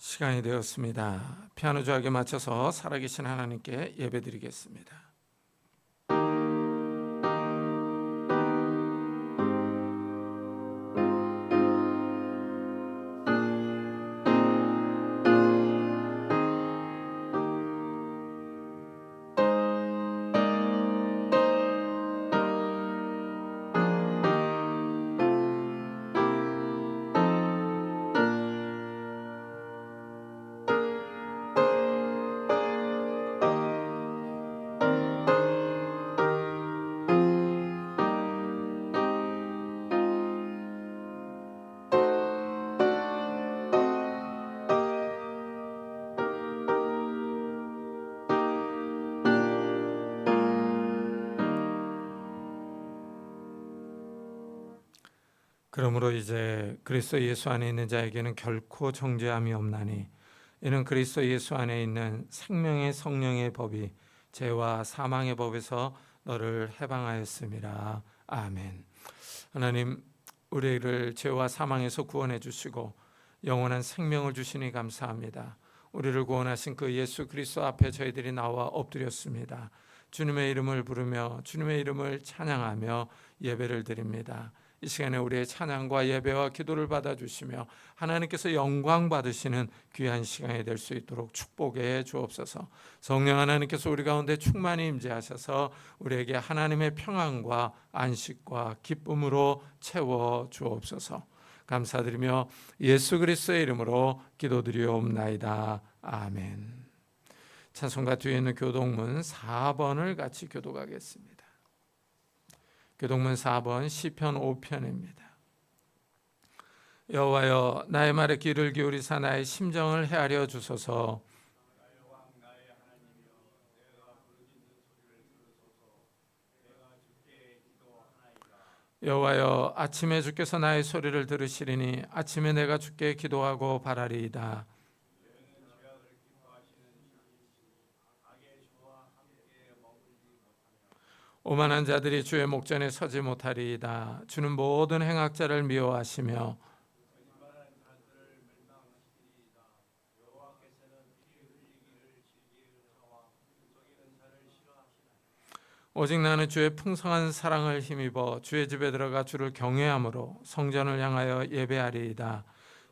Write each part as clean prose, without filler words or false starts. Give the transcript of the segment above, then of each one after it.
시간이 되었습니다. 피아노 조각에 맞춰서 살아계신 하나님께 예배드리겠습니다. 그러므로 이제 그리스도 예수 안에 있는 자에게는 결코 정죄함이 없나니 이는 그리스도 예수 안에 있는 생명의 성령의 법이 죄와 사망의 법에서 너를 해방하였음이라. 아멘. 하나님, 우리를 죄와 사망에서 구원해 주시고 영원한 생명을 주시니 감사합니다. 우리를 구원하신 그 예수 그리스도 앞에 저희들이 나와 엎드렸습니다. 주님의 이름을 부르며 주님의 이름을 찬양하며 예배를 드립니다. 이 시간에 우리의 찬양과 예배와 기도를 받아주시며 하나님께서 영광 받으시는 귀한 시간이 될 수 있도록 축복해 주옵소서. 성령 하나님께서 우리 가운데 충만히 임재하셔서 우리에게 하나님의 평안과 안식과 기쁨으로 채워 주옵소서. 감사드리며 예수 그리스도의 이름으로 기도드리옵나이다. 아멘. 찬송가 뒤에 있는 교동문 4번을 같이 교독하겠습니다. 교동문 4번 시편 5편입니다. 여호와여, 나의 말에 귀를 기울이사 나의 심정을 헤아려 주소서. 여호와여, 아침에 주께서 나의 소리를 들으시리니 아침에 내가 주께 기도하고 바라리이다. 오만한 자들이 주의 목전에 서지 못하리이다. 주는 모든 행악자를 미워하시며 오직 나는 주의 풍성한 사랑을 힘입어 주의 집에 들어가 주를 경외함으로 성전을 향하여 예배하리이다.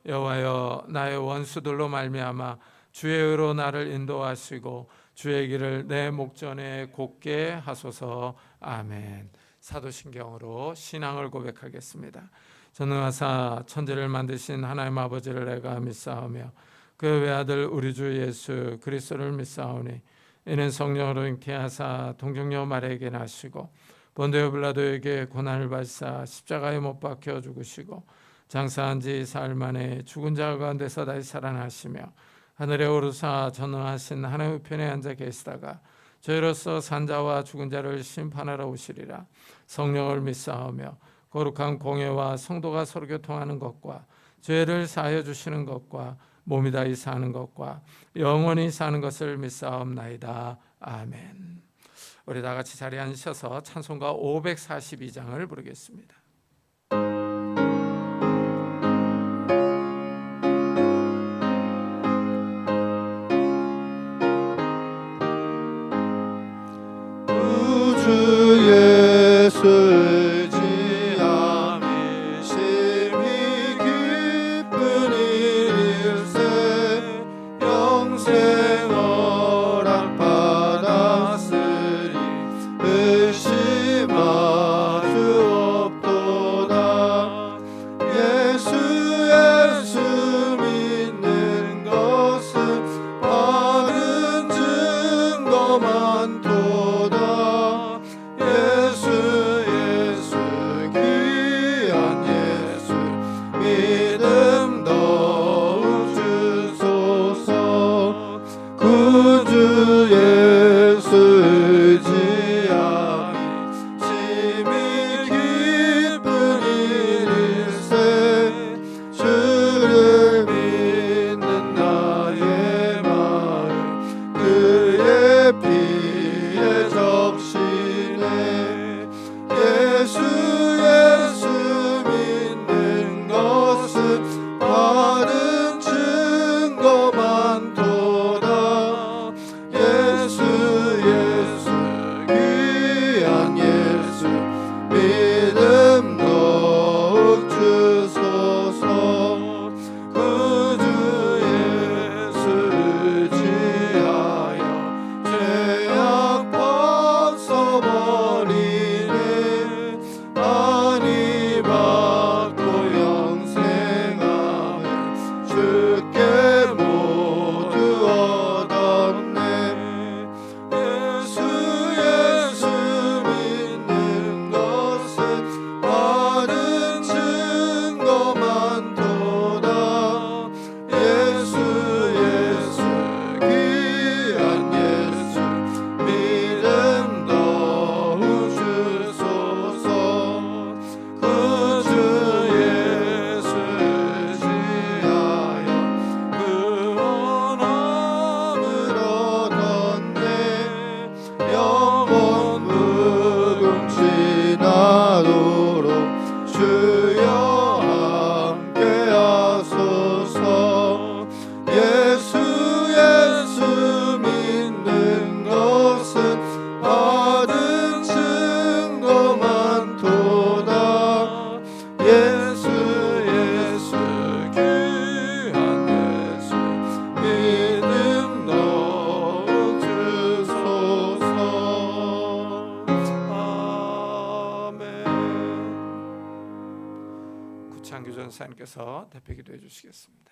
여호와여, 나의 원수들로 말미암아 주의 의로 나를 인도하시고 주의 길을 내 목전에 곧게 하소서. 아멘. 사도신경으로 신앙을 고백하겠습니다. 전능하사 천지를 만드신 하나님 아버지를 내가 믿사오며 그 외아들 우리 주 예수 그리스도를 믿사오니 이는 성령으로 잉태하사 동정녀 마리아에게 나시고 본디오 빌라도에게 고난을 받사 십자가에 못 박혀 죽으시고 장사한 지 사흘 만에 죽은 자 가운데서 다시 살아나시며 하늘에 오르사 전능하신 하나님의 우편에 앉아 계시다가 저희로서 산자와 죽은 자를 심판하러 오시리라. 성령을 믿사오며 거룩한 공회와 성도가 서로 교통하는 것과 죄를 사하여 주시는 것과 몸이 다시 사는 것과 영원히 사는 것을 믿사옵나이다. 아멘. 우리 다 같이 자리에 앉으셔서 찬송가 542장을 부르겠습니다. 예수의 지함이 심히 기쁜 일일세 영생 허락 받았으리 의심할 수 없도다. 목사님께서 대표 기도해 주시겠습니다.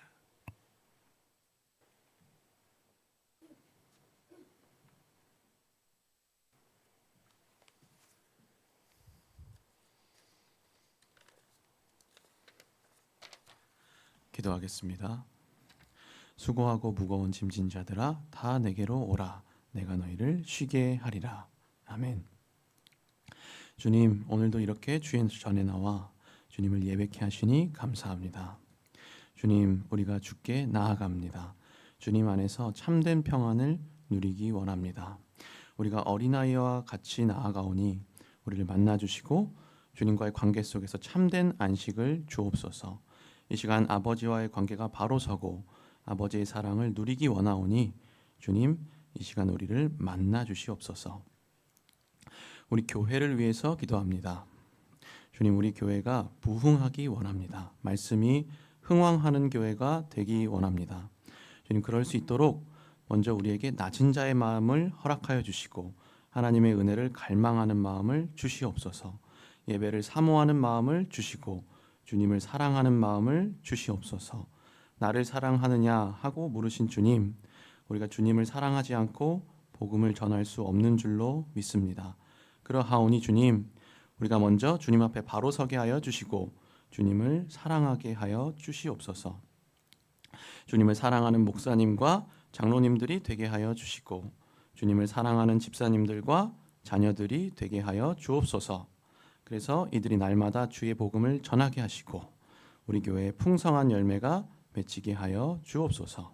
기도하겠습니다. 수고하고 무거운 짐진 자들아 다 내게로 오라. 내가 너희를 쉬게 하리라. 아멘. 주님, 오늘도 이렇게 주의 전에 나와 주님을 예배케 하시니 감사합니다. 주님, 우리가 주께 나아갑니다. 주님 안에서 참된 평안을 누리기 원합니다. 우리가 어린아이와 같이 나아가오니 우리를 만나주시고 주님과의 관계 속에서 참된 안식을 주옵소서. 이 시간 아버지와의 관계가 바로 서고 아버지의 사랑을 누리기 원하오니 주님, 이 시간 우리를 만나 주시옵소서. 우리 교회를 위해서 기도합니다. 주님, 우리 교회가 부흥하기 원합니다. 말씀이 흥왕하는 교회가 되기 원합니다. 주님, 그럴 수 있도록 먼저 우리에게 낮은 자의 마음을 허락하여 주시고 하나님의 은혜를 갈망하는 마음을 주시옵소서. 예배를 사모하는 마음을 주시고 주님을 사랑하는 마음을 주시옵소서. 나를 사랑하느냐 하고 물으신 주님, 우리가 주님을 사랑하지 않고 복음을 전할 수 없는 줄로 믿습니다. 그러하오니 주님, 우리가 먼저 주님 앞에 바로 서게 하여 주시고 주님을 사랑하게 하여 주시옵소서. 주님을 사랑하는 목사님과 장로님들이 되게 하여 주시고 주님을 사랑하는 집사님들과 자녀들이 되게 하여 주옵소서. 그래서 이들이 날마다 주의 복음을 전하게 하시고 우리 교회에 풍성한 열매가 맺히게 하여 주옵소서.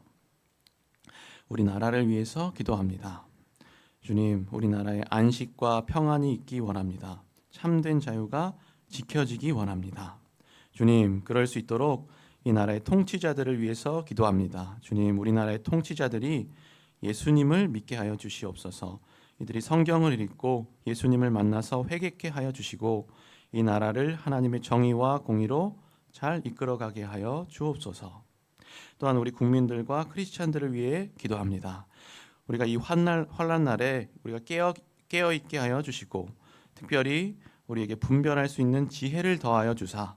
우리 나라를 위해서 기도합니다. 주님, 우리나라에 안식과 평안이 있기 원합니다. 참된 자유가 지켜지기 원합니다. 주님, 그럴 수 있도록 이 나라의 통치자들을 위해서 기도합니다. 주님, 우리나라의 통치자들이 예수님을 믿게 하여 주시옵소서. 이들이 성경을 읽고 예수님을 만나서 회개케 하여 주시고 이 나라를 하나님의 정의와 공의로 잘 이끌어가게 하여 주옵소서. 또한 우리 국민들과 크리스찬들을 위해 기도합니다. 우리가 이 환난 날에 우리가 깨어 있게 하여 주시고 특별히 우리에게 분별할 수 있는 지혜를 더하여 주사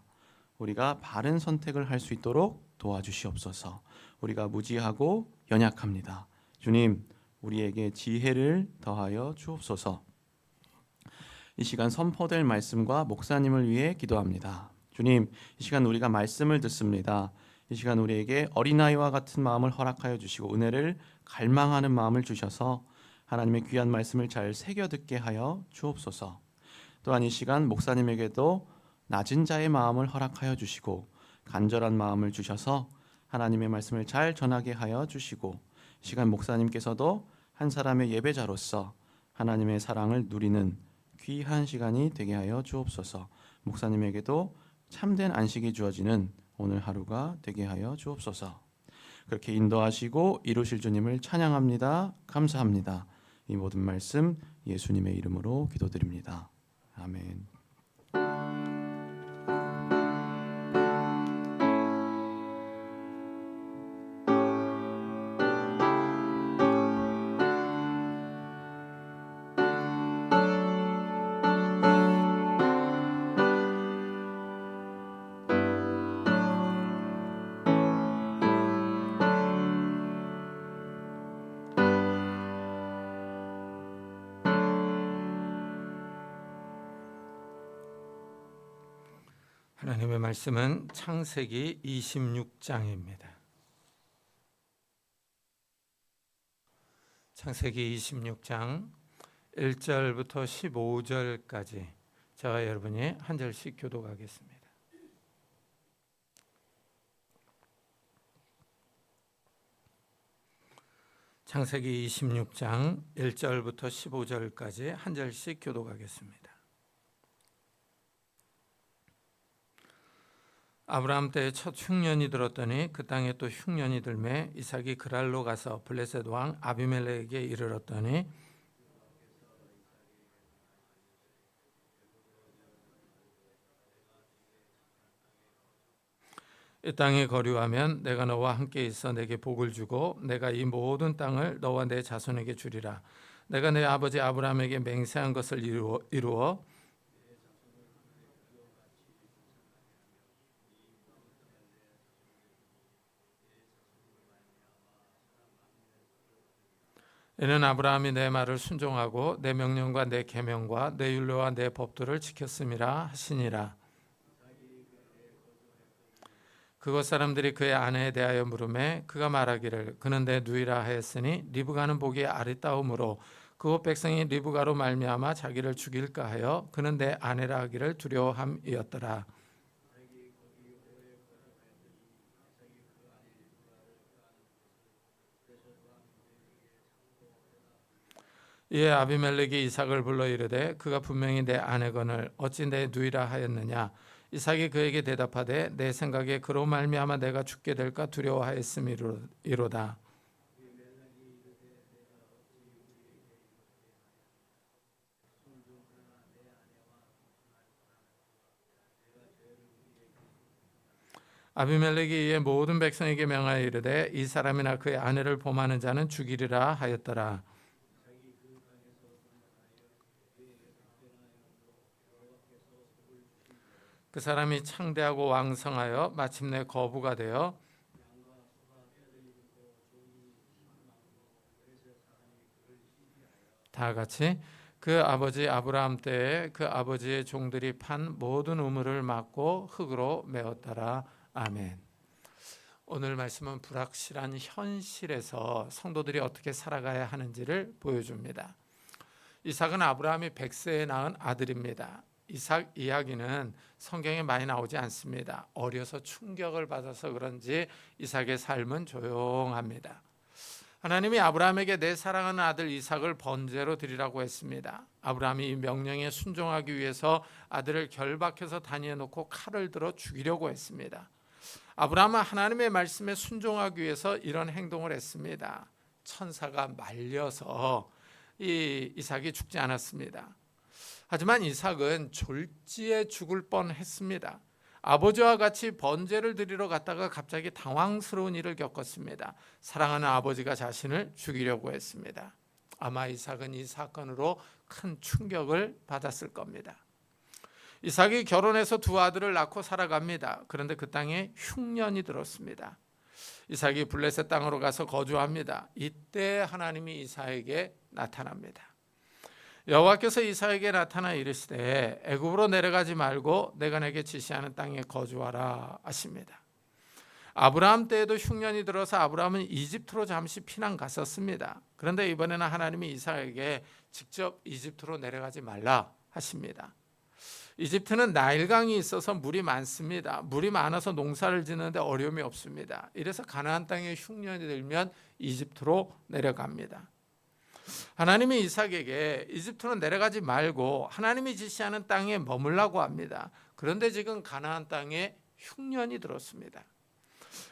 우리가 바른 선택을 할 수 있도록 도와주시옵소서. 우리가 무지하고 연약합니다. 주님, 우리에게 지혜를 더하여 주옵소서. 이 시간 선포될 말씀과 목사님을 위해 기도합니다. 주님, 이 시간 우리가 말씀을 듣습니다. 이 시간 우리에게 어린아이와 같은 마음을 허락하여 주시고 은혜를 갈망하는 마음을 주셔서 하나님의 귀한 말씀을 잘 새겨 듣게 하여 주옵소서. 또한 이 시간 목사님에게도 낮은 자의 마음을 허락하여 주시고 간절한 마음을 주셔서 하나님의 말씀을 잘 전하게 하여 주시고 이 시간 목사님께서도 한 사람의 예배자로서 하나님의 사랑을 누리는 귀한 시간이 되게 하여 주옵소서. 목사님에게도 참된 안식이 주어지는 오늘 하루가 되게 하여 주옵소서. 그렇게 인도하시고 이루실 주님을 찬양합니다. 감사합니다. 이 모든 말씀 예수님의 이름으로 기도드립니다. 아멘. 하나님의 말씀은 창세기 26장입니다. 창세기 26장 1절부터 15절까지 저와 여러분이 한 절씩 교독하겠습니다. 창세기 26장 1절부터 15절까지 한 절씩 교독하겠습니다. 아브라함 때에 첫 흉년이 들었더니 그 땅에 또 흉년이 들매 이삭이 그랄로 가서 블레셋 왕 아비멜렉에게 이르렀더니 이 땅에 거류하면 내가 너와 함께 있어 내게 복을 주고 내가 이 모든 땅을 너와 내 자손에게 주리라. 내가 내 아버지 아브라함에게 맹세한 것을 이루어 이는 아브라함이 내 말을 순종하고 내 명령과 내 계명과 내 율례와 내 법도를 지켰음이라 하시니라. 그곳 사람들이 그의 아내에 대하여 물으매 그가 말하기를 그는 내 누이라 하였으니 리브가는 보기에 아리따움으로 그곳 백성이 리브가로 말미암아 자기를 죽일까 하여 그는 내 아내라 하기를 두려워함이었더라. 이에 아비멜렉이 이삭을 불러 이르되 그가 분명히 내 아내거늘 어찌 내 누이라 하였느냐. 이삭이 그에게 대답하되 내 생각에 그로 말미암아 내가 죽게 될까 두려워하였음이로다. 아비멜렉이 이에 모든 백성에게 명하여 이르되 이 사람이나 그의 아내를 범하는 자는 죽이리라 하였더라. 그 사람이 창대하고 왕성하여 마침내 거부가 되어 다 같이 그 아버지 아브라함 때에 그 아버지의 종들이 판 모든 우물을 막고 흙으로 메웠더라. 아멘. 오늘 말씀은 불확실한 현실에서 성도들이 어떻게 살아가야 하는지를 보여줍니다. 이삭은 아브라함이 100세에 낳은 아들입니다. 이삭 이야기는 성경에 많이 나오지 않습니다. 어려서 충격을 받아서 그런지 이삭의 삶은 조용합니다. 하나님이 아브라함에게 내 사랑하는 아들 이삭을 번제로 드리라고 했습니다. 아브라함이 이 명령에 순종하기 위해서 아들을 결박해서 단위에 놓고 칼을 들어 죽이려고 했습니다. 아브라함은 하나님의 말씀에 순종하기 위해서 이런 행동을 했습니다. 천사가 말려서 이삭이 죽지 않았습니다. 하지만 이삭은 졸지에 죽을 뻔했습니다. 아버지와 같이 번제를 드리러 갔다가 갑자기 당황스러운 일을 겪었습니다. 사랑하는 아버지가 자신을 죽이려고 했습니다. 아마 이삭은 이 사건으로 큰 충격을 받았을 겁니다. 이삭이 결혼해서 두 아들을 낳고 살아갑니다. 그런데 그 땅에 흉년이 들었습니다. 이삭이 블레셋 땅으로 가서 거주합니다. 이때 하나님이 이삭에게 나타납니다. 여호와께서 이삭에게 나타나 이르시되 애굽으로 내려가지 말고 내가 내게 지시하는 땅에 거주하라 하십니다. 아브라함 때에도 흉년이 들어서 아브라함은 이집트로 잠시 피난 갔었습니다. 그런데 이번에는 하나님이 이삭에게 직접 이집트로 내려가지 말라 하십니다. 이집트는 나일강이 있어서 물이 많습니다. 물이 많아서 농사를 짓는데 어려움이 없습니다. 이래서 가나안 땅에 흉년이 들면 이집트로 내려갑니다. 하나님이 이삭에게 이집트로 내려가지 말고 하나님이 지시하는 땅에 머물라고 합니다. 그런데 지금 가나안 땅에 흉년이 들었습니다.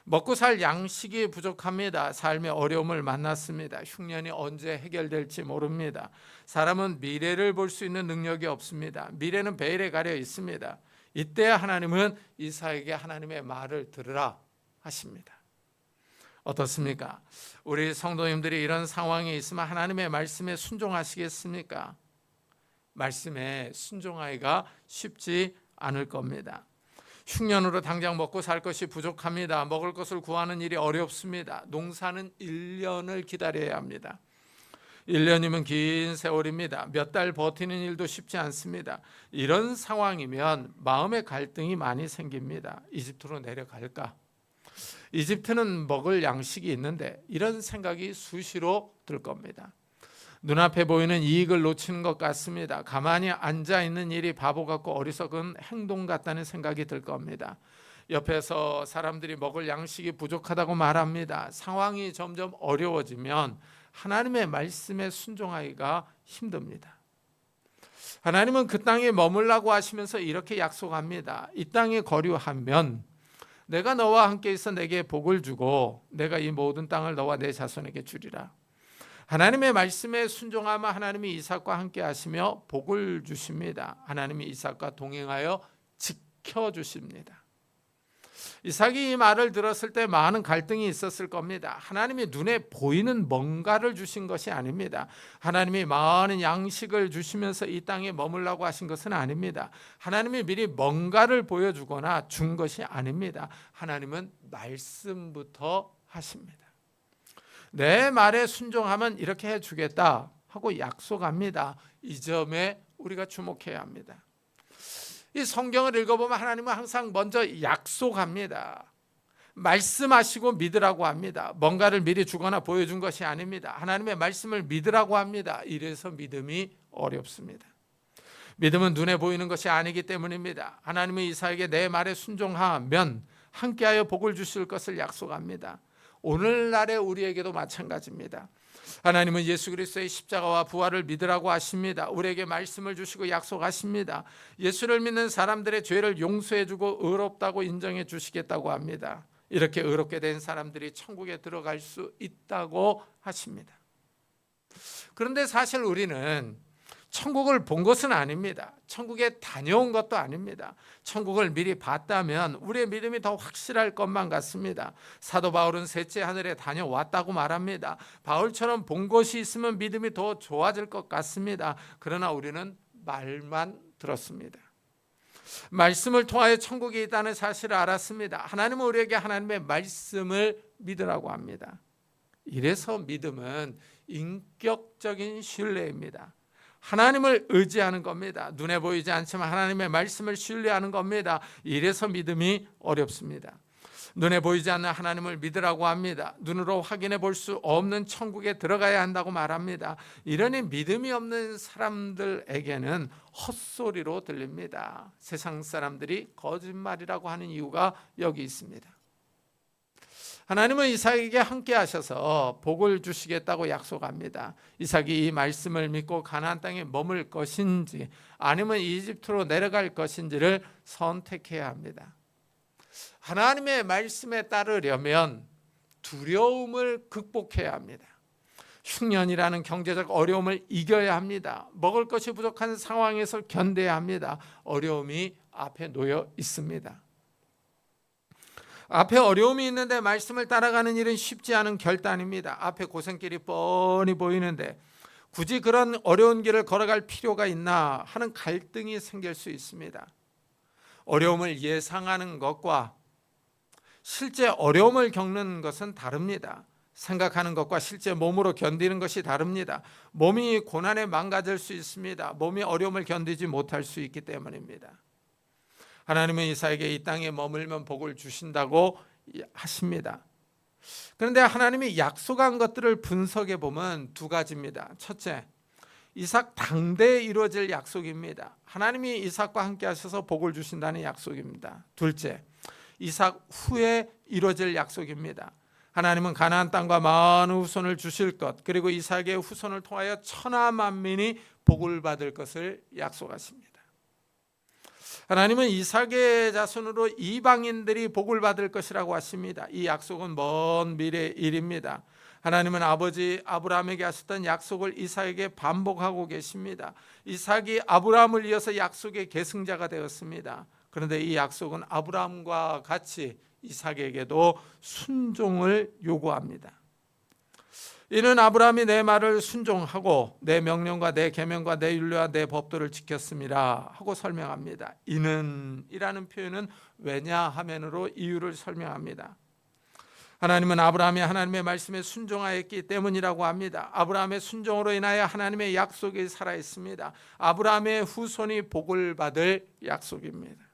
먹고 살 양식이 부족합니다. 삶의 어려움을 만났습니다. 흉년이 언제 해결될지 모릅니다. 사람은 미래를 볼 수 있는 능력이 없습니다. 미래는 베일에 가려 있습니다. 이때 하나님은 이삭에게 하나님의 말을 들으라 하십니다. 어떻습니까? 우리 성도님들이 이런 상황에 있으면 하나님의 말씀에 순종하시겠습니까? 말씀에 순종하기가 쉽지 않을 겁니다. 흉년으로 당장 먹고 살 것이 부족합니다. 먹을 것을 구하는 일이 어렵습니다. 농사는 1년을 기다려야 합니다. 1년이면 긴 세월입니다. 몇 달 버티는 일도 쉽지 않습니다. 이런 상황이면 마음의 갈등이 많이 생깁니다. 이집트로 내려갈까? 이집트는 먹을 양식이 있는데 이런 생각이 수시로 들 겁니다. 눈앞에 보이는 이익을 놓치는 것 같습니다. 가만히 앉아있는 일이 바보 같고 어리석은 행동 같다는 생각이 들 겁니다. 옆에서 사람들이 먹을 양식이 부족하다고 말합니다. 상황이 점점 어려워지면 하나님의 말씀에 순종하기가 힘듭니다. 하나님은 그 땅에 머물라고 하시면서 이렇게 약속합니다. 이 땅에 거류하면 내가 너와 함께 있어 내게 복을 주고 내가 이 모든 땅을 너와 내 자손에게 주리라. 하나님의 말씀에 순종하면 하나님이 이삭과 함께 하시며 복을 주십니다. 하나님이 이삭과 동행하여 지켜주십니다. 이삭이 이 말을 들었을 때 많은 갈등이 있었을 겁니다. 하나님이 눈에 보이는 뭔가를 주신 것이 아닙니다. 하나님이 많은 양식을 주시면서 이 땅에 머물라고 하신 것은 아닙니다. 하나님이 미리 뭔가를 보여주거나 준 것이 아닙니다. 하나님은 말씀부터 하십니다. 내 말에 순종하면 이렇게 해주겠다 하고 약속합니다. 이 점에 우리가 주목해야 합니다. 이 성경을 읽어보면 하나님은 항상 먼저 약속합니다. 말씀하시고 믿으라고 합니다. 뭔가를 미리 주거나 보여준 것이 아닙니다. 하나님의 말씀을 믿으라고 합니다. 이래서 믿음이 어렵습니다. 믿음은 눈에 보이는 것이 아니기 때문입니다. 하나님은 이삭에게 내 말에 순종하면 함께하여 복을 주실 것을 약속합니다. 오늘날의 우리에게도 마찬가지입니다. 하나님은 예수 그리스도의 십자가와 부활을 믿으라고 하십니다. 우리에게 말씀을 주시고 약속하십니다. 예수를 믿는 사람들의 죄를 용서해 주고 의롭다고 인정해 주시겠다고 합니다. 이렇게 의롭게 된 사람들이 천국에 들어갈 수 있다고 하십니다. 그런데 사실 우리는 천국을 본 것은 아닙니다. 천국에 다녀온 것도 아닙니다. 천국을 미리 봤다면 우리의 믿음이 더 확실할 것만 같습니다. 사도 바울은 셋째 하늘에 다녀왔다고 말합니다. 바울처럼 본 것이 있으면 믿음이 더 좋아질 것 같습니다. 그러나 우리는 말만 들었습니다. 말씀을 통하여 천국이 있다는 사실을 알았습니다. 하나님은 우리에게 하나님의 말씀을 믿으라고 합니다. 이래서 믿음은 인격적인 신뢰입니다. 하나님을 의지하는 겁니다. 눈에 보이지 않지만 하나님의 말씀을 신뢰하는 겁니다. 이래서 믿음이 어렵습니다. 눈에 보이지 않는 하나님을 믿으라고 합니다. 눈으로 확인해 볼 수 없는 천국에 들어가야 한다고 말합니다. 이러니 믿음이 없는 사람들에게는 헛소리로 들립니다. 세상 사람들이 거짓말이라고 하는 이유가 여기 있습니다. 하나님은 이삭에게 함께 하셔서 복을 주시겠다고 약속합니다. 이삭이 이 말씀을 믿고 가나안 땅에 머물 것인지 아니면 이집트로 내려갈 것인지를 선택해야 합니다. 하나님의 말씀에 따르려면 두려움을 극복해야 합니다. 흉년이라는 경제적 어려움을 이겨야 합니다. 먹을 것이 부족한 상황에서 견뎌야 합니다. 어려움이 앞에 놓여 있습니다. 앞에 어려움이 있는데 말씀을 따라가는 일은 쉽지 않은 결단입니다. 앞에 고생길이 뻔히 보이는데 굳이 그런 어려운 길을 걸어갈 필요가 있나 하는 갈등이 생길 수 있습니다. 어려움을 예상하는 것과 실제 어려움을 겪는 것은 다릅니다. 생각하는 것과 실제 몸으로 견디는 것이 다릅니다. 몸이 고난에 망가질 수 있습니다. 몸이 어려움을 견디지 못할 수 있기 때문입니다. 하나님은 이삭에게 이 땅에 머물면 복을 주신다고 하십니다. 그런데 하나님이 약속한 것들을 분석해 보면 두 가지입니다. 첫째, 이삭 당대에 이루어질 약속입니다. 하나님이 이삭과 함께 하셔서 복을 주신다는 약속입니다. 둘째, 이삭 후에 이루어질 약속입니다. 하나님은 가나안 땅과 많은 후손을 주실 것, 그리고 이삭의 후손을 통하여 천하 만민이 복을 받을 것을 약속하십니다. 하나님은 이삭의 자손으로 이방인들이 복을 받을 것이라고 하십니다. 이 약속은 먼 미래의 일입니다. 하나님은 아버지 아브라함에게 하셨던 약속을 이삭에게 반복하고 계십니다. 이삭이 아브라함을 이어서 약속의 계승자가 되었습니다. 그런데 이 약속은 아브라함과 같이 이삭에게도 순종을 요구합니다. 이는 아브라함이 내 말을 순종하고 내 명령과 내 계명과 내 율례와 내 법도를 지켰음이라 하고 설명합니다. 이는 이라는 표현은 왜냐하면으로 이유를 설명합니다. 하나님은 아브라함이 하나님의 말씀에 순종하였기 때문이라고 합니다. 아브라함의 순종으로 인하여 하나님의 약속이 살아있습니다. 아브라함의 후손이 복을 받을 약속입니다.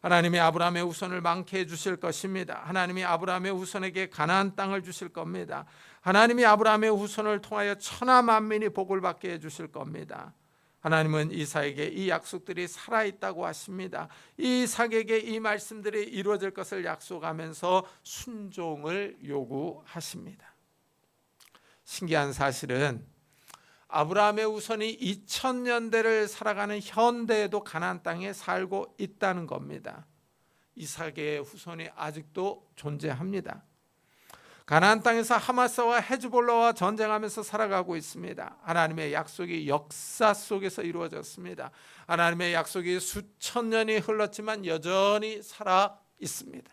하나님이 아브라함의 후손을 많게 해주실 것입니다. 하나님이 아브라함의 후손에게 가나안 땅을 주실 겁니다. 하나님이 아브라함의 후손을 통하여 천하 만민이 복을 받게 해주실 겁니다. 하나님은 이삭에게 이 약속들이 살아있다고 하십니다. 이삭에게 이 말씀들이 이루어질 것을 약속하면서 순종을 요구하십니다. 신기한 사실은 아브라함의 후손이 2000년대를 살아가는 현대에도 가나안 땅에 살고 있다는 겁니다. 이삭의 후손이 아직도 존재합니다. 가나안 땅에서 하마스와 헤즈볼라와 전쟁하면서 살아가고 있습니다. 하나님의 약속이 역사 속에서 이루어졌습니다. 하나님의 약속이 수천 년이 흘렀지만 여전히 살아 있습니다.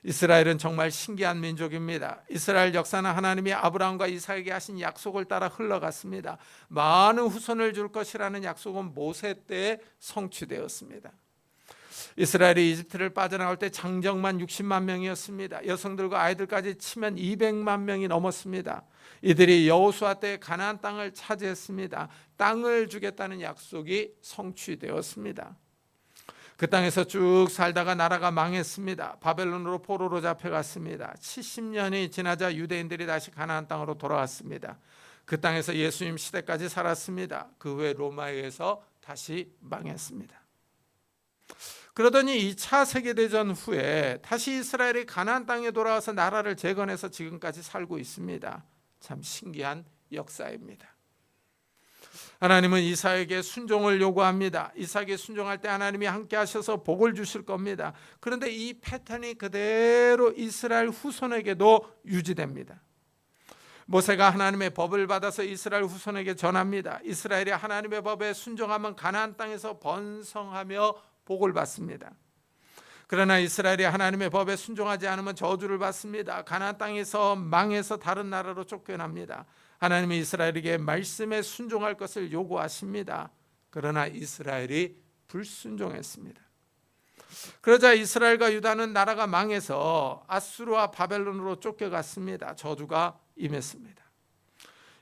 이스라엘은 정말 신기한 민족입니다. 이스라엘 역사는 하나님이 아브라함과 이삭에게 하신 약속을 따라 흘러갔습니다. 많은 후손을 줄 것이라는 약속은 모세 때에 성취되었습니다. 이스라엘이 이집트를 빠져나올 때 장정만 60만 명이었습니다. 여성들과 아이들까지 치면 200만 명이 넘었습니다. 이들이 여호수아 때 가나안 땅을 차지했습니다. 땅을 주겠다는 약속이 성취되었습니다. 그 땅에서 쭉 살다가 나라가 망했습니다. 바벨론으로 포로로 잡혀갔습니다. 70년이 지나자 유대인들이 다시 가나안 땅으로 돌아왔습니다. 그 땅에서 예수님 시대까지 살았습니다. 그 후에 로마에 의해서 다시 망했습니다. 그러더니 2차 세계대전 후에 다시 이스라엘이 가나안 땅에 돌아와서 나라를 재건해서 지금까지 살고 있습니다. 참 신기한 역사입니다. 하나님은 이삭에게 순종을 요구합니다. 이삭이 순종할 때 하나님이 함께 하셔서 복을 주실 겁니다. 그런데 이 패턴이 그대로 이스라엘 후손에게도 유지됩니다. 모세가 하나님의 법을 받아서 이스라엘 후손에게 전합니다. 이스라엘이 하나님의 법에 순종하면 가나안 땅에서 번성하며 복을 받습니다. 그러나 이스라엘이 하나님의 법에 순종하지 않으면 저주를 받습니다. 가나안 땅에서 망해서 다른 나라로 쫓겨납니다. 하나님이 이스라엘에게 말씀에 순종할 것을 요구하십니다. 그러나 이스라엘이 불순종했습니다. 그러자 이스라엘과 유다는 나라가 망해서 아수르와 바벨론으로 쫓겨갔습니다. 저주가 임했습니다.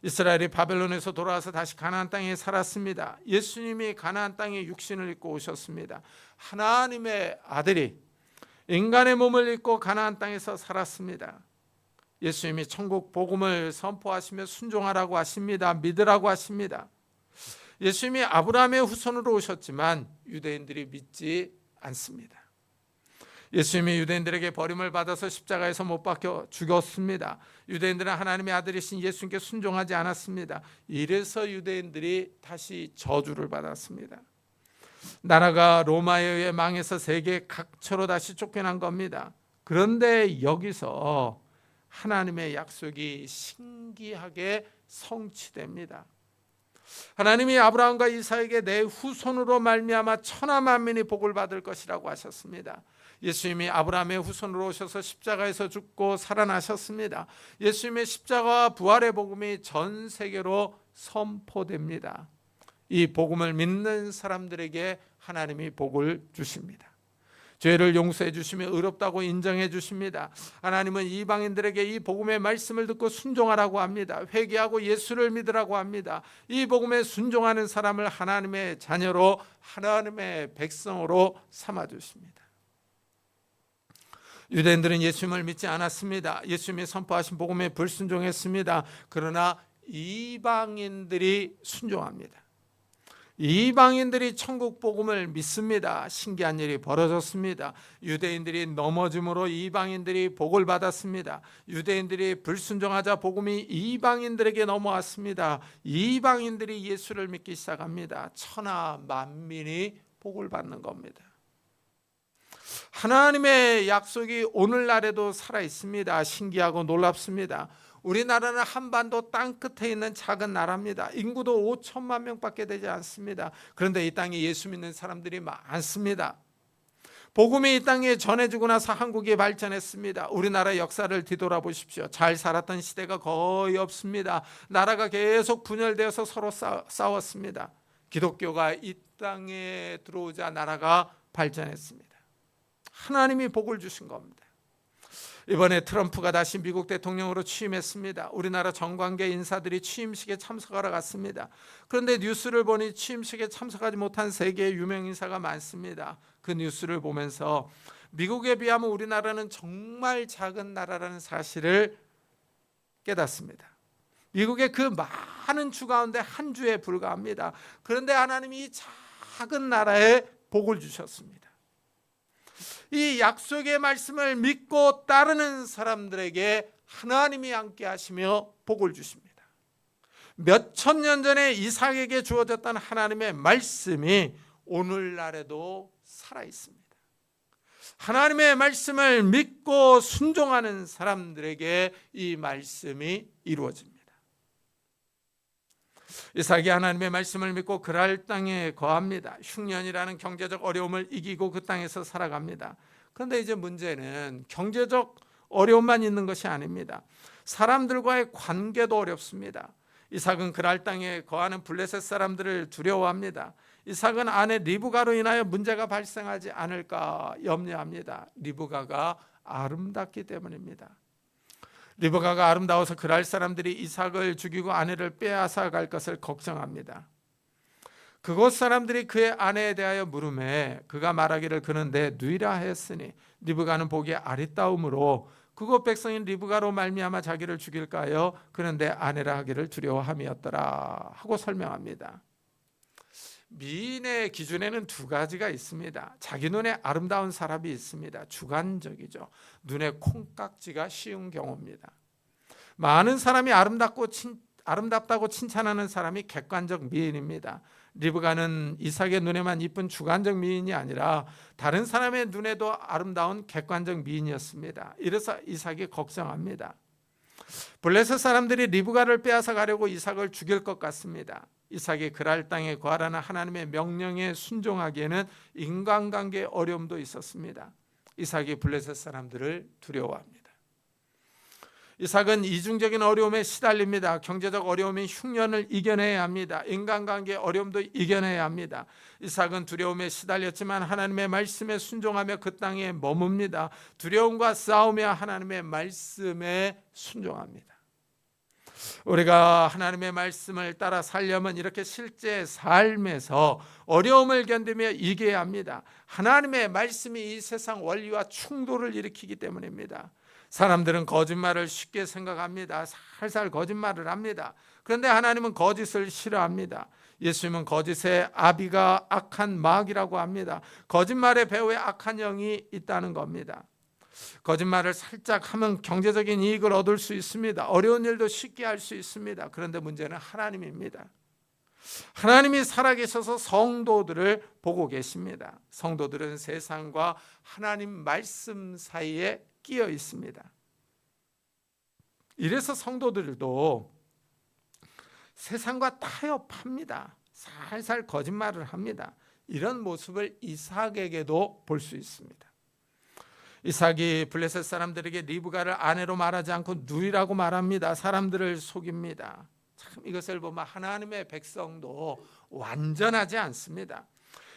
이스라엘이 바벨론에서 돌아와서 다시 가나안 땅에 살았습니다. 예수님이 가나안 땅에 육신을 입고 오셨습니다. 하나님의 아들이 인간의 몸을 입고 가나안 땅에서 살았습니다. 예수님이 천국 복음을 선포하시며 순종하라고 하십니다. 믿으라고 하십니다. 예수님이 아브라함의 후손으로 오셨지만 유대인들이 믿지 않습니다. 예수님이 유대인들에게 버림을 받아서 십자가에서 못 박혀 죽었습니다. 유대인들은 하나님의 아들이신 예수님께 순종하지 않았습니다. 이래서 유대인들이 다시 저주를 받았습니다. 나라가 로마에 의해 망해서 세계 각처로 다시 쫓겨난 겁니다. 그런데 여기서 하나님의 약속이 신기하게 성취됩니다. 하나님이 아브라함과 이삭에게 내 후손으로 말미암아 천하 만민이 복을 받을 것이라고 하셨습니다. 예수님이 아브라함의 후손으로 오셔서 십자가에서 죽고 살아나셨습니다. 예수님의 십자가와 부활의 복음이 전 세계로 선포됩니다. 이 복음을 믿는 사람들에게 하나님이 복을 주십니다. 죄를 용서해 주시며 의롭다고 인정해 주십니다. 하나님은 이방인들에게 이 복음의 말씀을 듣고 순종하라고 합니다. 회개하고 예수를 믿으라고 합니다. 이 복음에 순종하는 사람을 하나님의 자녀로, 하나님의 백성으로 삼아 주십니다. 유대인들은 예수님을 믿지 않았습니다. 예수님이 선포하신 복음에 불순종했습니다. 그러나 이방인들이 순종합니다. 이방인들이 천국 복음을 믿습니다. 신기한 일이 벌어졌습니다. 유대인들이 넘어짐으로 이방인들이 복을 받았습니다. 유대인들이 불순종하자 복음이 이방인들에게 넘어왔습니다. 이방인들이 예수를 믿기 시작합니다. 천하 만민이 복을 받는 겁니다. 하나님의 약속이 오늘날에도 살아 있습니다. 신기하고 놀랍습니다. 우리나라는 한반도 땅끝에 있는 작은 나라입니다. 인구도 5천만 명밖에 되지 않습니다. 그런데 이 땅에 예수 믿는 사람들이 많습니다. 복음이 이 땅에 전해지고 나서 한국이 발전했습니다. 우리나라 역사를 뒤돌아보십시오. 잘 살았던 시대가 거의 없습니다. 나라가 계속 분열되어서 서로 싸웠습니다. 기독교가 이 땅에 들어오자 나라가 발전했습니다. 하나님이 복을 주신 겁니다. 이번에 트럼프가 다시 미국 대통령으로 취임했습니다. 우리나라 정관계 인사들이 취임식에 참석하러 갔습니다. 그런데 뉴스를 보니 취임식에 참석하지 못한 세계의 유명 인사가 많습니다. 그 뉴스를 보면서 미국에 비하면 우리나라는 정말 작은 나라라는 사실을 깨닫습니다. 미국의 그 많은 주 가운데 한 주에 불과합니다. 그런데 하나님이 이 작은 나라에 복을 주셨습니다. 이 약속의 말씀을 믿고 따르는 사람들에게 하나님이 함께 하시며 복을 주십니다. 몇천 년 전에 이삭에게 주어졌던 하나님의 말씀이 오늘날에도 살아 있습니다. 하나님의 말씀을 믿고 순종하는 사람들에게 이 말씀이 이루어집니다. 이삭이 하나님의 말씀을 믿고 그랄 땅에 거합니다. 흉년이라는 경제적 어려움을 이기고 그 땅에서 살아갑니다. 그런데 이제 문제는 경제적 어려움만 있는 것이 아닙니다. 사람들과의 관계도 어렵습니다. 이삭은 그랄 땅에 거하는 블레셋 사람들을 두려워합니다. 이삭은 아내 리브가로 인하여 문제가 발생하지 않을까 염려합니다. 리브가가 아름답기 때문입니다. 리브가가 아름다워서 그랄 사람들이 이삭을 죽이고 아내를 빼앗아 갈 것을 걱정합니다. 그곳 사람들이 그의 아내에 대하여 물으매 그가 말하기를 그는 내 누이라 했으니 리브가는 보기에 아리따움으로 그곳 백성인 리브가로 말미암아 자기를 죽일까 하여 그는 내 아내라 하기를 두려워함이었더라 하고 설명합니다. 미인의 기준에는 두 가지가 있습니다. 자기 눈에 아름다운 사람이 있습니다. 주관적이죠. 눈에 콩깍지가 씌운 경우입니다. 많은 사람이 아름답다고 칭찬하는 사람이 객관적 미인입니다. 리브가는 이삭의 눈에만 이쁜 주관적 미인이 아니라 다른 사람의 눈에도 아름다운 객관적 미인이었습니다. 이래서 이삭이 걱정합니다. 블레셋 사람들이 리브가를 빼앗아 가려고 이삭을 죽일 것 같습니다. 이삭이 그랄 땅에 거하라는 하나님의 명령에 순종하기에는 인간관계의 어려움도 있었습니다. 이삭이 블레셋 사람들을 두려워합니다. 이삭은 이중적인 어려움에 시달립니다. 경제적 어려움인 흉년을 이겨내야 합니다. 인간관계의 어려움도 이겨내야 합니다. 이삭은 두려움에 시달렸지만 하나님의 말씀에 순종하며 그 땅에 머뭅니다. 두려움과 싸우며 하나님의 말씀에 순종합니다. 우리가 하나님의 말씀을 따라 살려면 이렇게 실제 삶에서 어려움을 견디며 이겨야 합니다. 하나님의 말씀이 이 세상 원리와 충돌을 일으키기 때문입니다. 사람들은 거짓말을 쉽게 생각합니다. 살살 거짓말을 합니다. 그런데 하나님은 거짓을 싫어합니다. 예수님은 거짓의 아비가 악한 마귀라고 합니다. 거짓말의 배후에 악한 영이 있다는 겁니다. 거짓말을 살짝 하면 경제적인 이익을 얻을 수 있습니다. 어려운 일도 쉽게 할 수 있습니다. 그런데 문제는 하나님입니다. 하나님이 살아계셔서 성도들을 보고 계십니다. 성도들은 세상과 하나님 말씀 사이에 끼어 있습니다. 이래서 성도들도 세상과 타협합니다. 살살 거짓말을 합니다. 이런 모습을 이삭에게도 볼 수 있습니다. 이삭이 블레셋 사람들에게 리브가를 아내로 말하지 않고 누이라고 말합니다. 사람들을 속입니다. 참 이것을 보면 하나님의 백성도 완전하지 않습니다.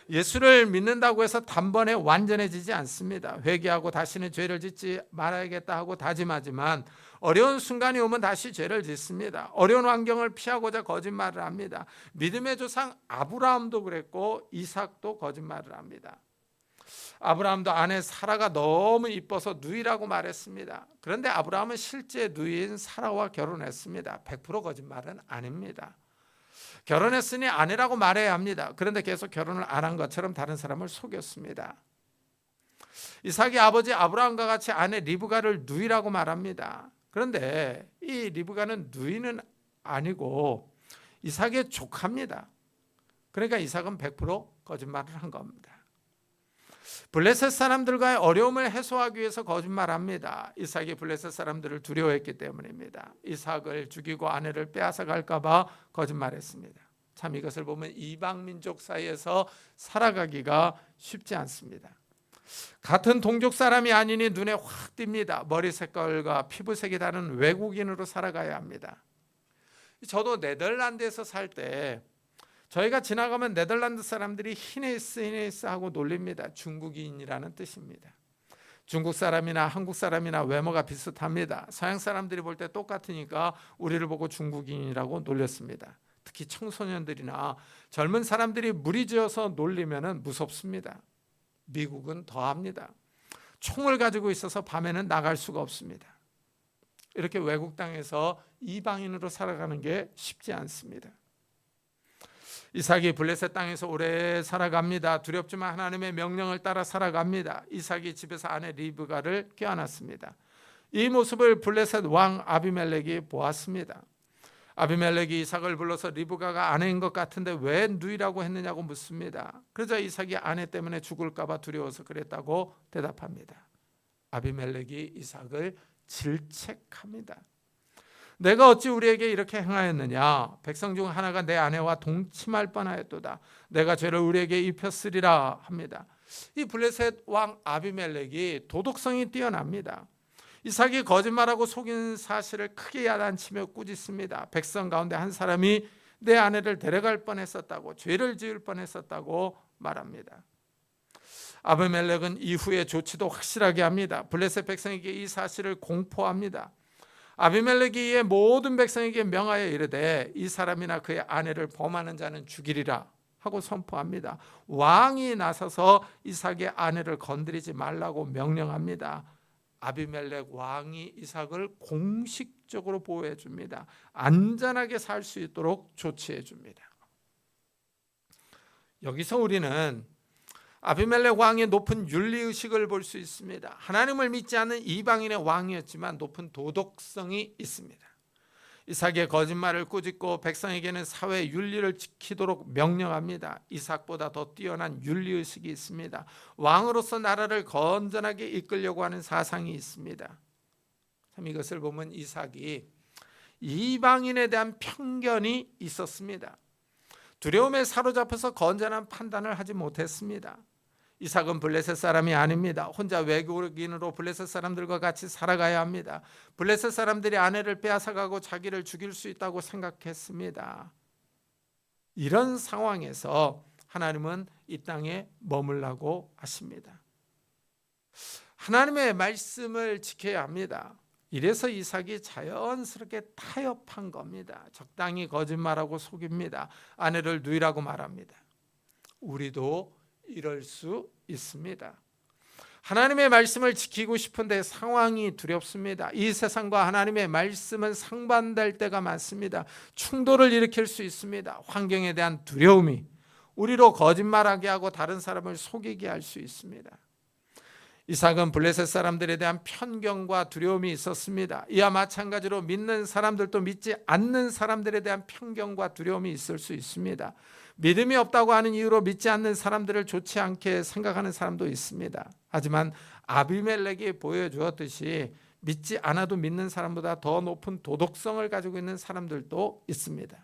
예수를 믿는다고 해서 단번에 완전해지지 않습니다. 회개하고 다시는 죄를 짓지 말아야겠다 하고 다짐하지만 어려운 순간이 오면 다시 죄를 짓습니다. 어려운 환경을 피하고자 거짓말을 합니다. 믿음의 조상 아브라함도 그랬고 이삭도 거짓말을 합니다. 아브라함도 아내 사라가 너무 이뻐서 누이라고 말했습니다. 그런데 아브라함은 실제 누이인 사라와 결혼했습니다. 100% 거짓말은 아닙니다. 결혼했으니 아내라고 말해야 합니다. 그런데 계속 결혼을 안 한 것처럼 다른 사람을 속였습니다. 이삭이 아버지 아브라함과 같이 아내 리브가를 누이라고 말합니다. 그런데 이 리브가는 누이는 아니고 이삭의 조카입니다. 그러니까 이삭은 100% 거짓말을 한 겁니다. 블레셋 사람들과의 어려움을 해소하기 위해서 거짓말합니다. 이삭이 블레셋 사람들을 두려워했기 때문입니다. 이삭을 죽이고 아내를 빼앗아 갈까 봐 거짓말했습니다. 참 이것을 보면 이방 민족 사이에서 살아가기가 쉽지 않습니다. 같은 동족 사람이 아니니 눈에 확 띕니다. 머리 색깔과 피부색이 다른 외국인으로 살아가야 합니다. 저도 네덜란드에서 살 때 저희가 지나가면 네덜란드 사람들이 히네스 하고 놀립니다. 중국인이라는 뜻입니다. 중국 사람이나 한국 사람이나 외모가 비슷합니다. 서양 사람들이 볼 때 똑같으니까 우리를 보고 중국인이라고 놀렸습니다. 특히 청소년들이나 젊은 사람들이 무리지어서 놀리면 무섭습니다. 미국은 더합니다. 총을 가지고 있어서 밤에는 나갈 수가 없습니다. 이렇게 외국 땅에서 이방인으로 살아가는 게 쉽지 않습니다. 이삭이 블레셋 땅에서 오래 살아갑니다. 두렵지만 하나님의 명령을 따라 살아갑니다. 이삭이 집에서 아내 리브가를 껴안았습니다. 이 모습을 블레셋 왕 아비멜렉이 보았습니다. 아비멜렉이 이삭을 불러서 리브가가 아내인 것 같은데 왜 누이라고 했느냐고 묻습니다. 그러자 이삭이 아내 때문에 죽을까 봐 두려워서 그랬다고 대답합니다. 아비멜렉이 이삭을 질책합니다. 내가 어찌 우리에게 이렇게 행하였느냐? 백성 중 하나가 내 아내와 동침할 뻔하였도다. 내가 죄를 우리에게 입혔으리라 합니다. 이 블레셋 왕 아비멜렉이 도덕성이 뛰어납니다. 이삭이 거짓말하고 속인 사실을 크게 야단치며 꾸짖습니다. 백성 가운데 한 사람이 내 아내를 데려갈 뻔했었다고, 죄를 지을 뻔했었다고 말합니다. 아비멜렉은 이후의 조치도 확실하게 합니다. 블레셋 백성에게 이 사실을 공포합니다. 아비멜렉이 이에 모든 백성에게 명하여 이르되 이 사람이나 그의 아내를 범하는 자는 죽이리라 하고 선포합니다. 왕이 나서서 이삭의 아내를 건드리지 말라고 명령합니다. 아비멜렉 왕이 이삭을 공식적으로 보호해 줍니다. 안전하게 살 수 있도록 조치해 줍니다. 여기서 우리는 아비멜렉 왕의 높은 윤리의식을 볼 수 있습니다. 하나님을 믿지 않는 이방인의 왕이었지만 높은 도덕성이 있습니다. 이삭의 거짓말을 꾸짖고 백성에게는 사회 윤리를 지키도록 명령합니다. 이삭보다 더 뛰어난 윤리의식이 있습니다. 왕으로서 나라를 건전하게 이끌려고 하는 사상이 있습니다. 참 이것을 보면 이삭이 이방인에 대한 편견이 있었습니다. 두려움에 사로잡혀서 건전한 판단을 하지 못했습니다. 이삭은 블레셋 사람이 아닙니다. 혼자 외국인으로 블레셋 사람들과 같이 살아가야 합니다. 블레셋 사람들이 아내를 빼앗아가고 자기를 죽일 수 있다고 생각했습니다. 이런 상황에서 하나님은 이 땅에 머물라고 하십니다. 하나님의 말씀을 지켜야 합니다. 이래서 이삭이 자연스럽게 타협한 겁니다. 적당히 거짓말하고 속입니다. 아내를 누이라고 말합니다. 우리도 이럴 수 있습니다. 하나님의 말씀을 지키고 싶은데 상황이 두렵습니다. 이 세상과 하나님의 말씀은 상반될 때가 많습니다. 충돌을 일으킬 수 있습니다. 환경에 대한 두려움이 우리로 거짓말하게 하고 다른 사람을 속이게 할 수 있습니다. 이삭은 블레셋 사람들에 대한 편견과 두려움이 있었습니다. 이와 마찬가지로 믿는 사람들도 믿지 않는 사람들에 대한 편견과 두려움이 있을 수 있습니다. 믿음이 없다고 하는 이유로 믿지 않는 사람들을 좋지 않게 생각하는 사람도 있습니다. 하지만 아비멜렉이 보여주었듯이 믿지 않아도 믿는 사람보다 더 높은 도덕성을 가지고 있는 사람들도 있습니다.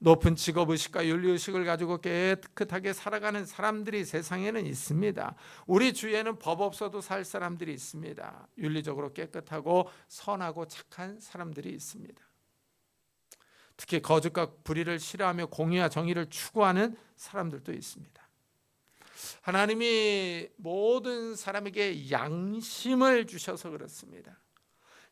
높은 직업의식과 윤리의식을 가지고 깨끗하게 살아가는 사람들이 세상에는 있습니다. 우리 주위에는 법 없어도 살 사람들이 있습니다. 윤리적으로 깨끗하고 선하고 착한 사람들이 있습니다. 특히 거짓과 불의를 싫어하며 공의와 정의를 추구하는 사람들도 있습니다. 하나님이 모든 사람에게 양심을 주셔서 그렇습니다.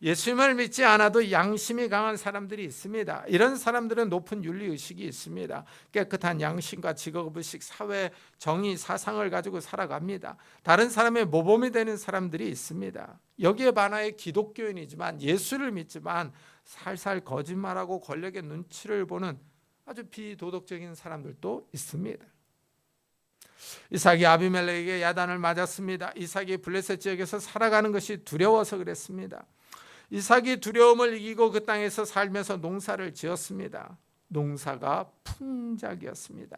예수님을 믿지 않아도 양심이 강한 사람들이 있습니다. 이런 사람들은 높은 윤리의식이 있습니다. 깨끗한 양심과 직업의식, 사회 정의 사상을 가지고 살아갑니다. 다른 사람의 모범이 되는 사람들이 있습니다. 여기에 반하여 기독교인이지만 예수를 믿지만 살살 거짓말하고 권력의 눈치를 보는 아주 비도덕적인 사람들도 있습니다. 이삭이 아비멜렉에게 야단을 맞았습니다. 이삭이 블레셋 지역에서 살아가는 것이 두려워서 그랬습니다. 이삭이 두려움을 이기고 그 땅에서 살면서 농사를 지었습니다. 농사가 풍작이었습니다.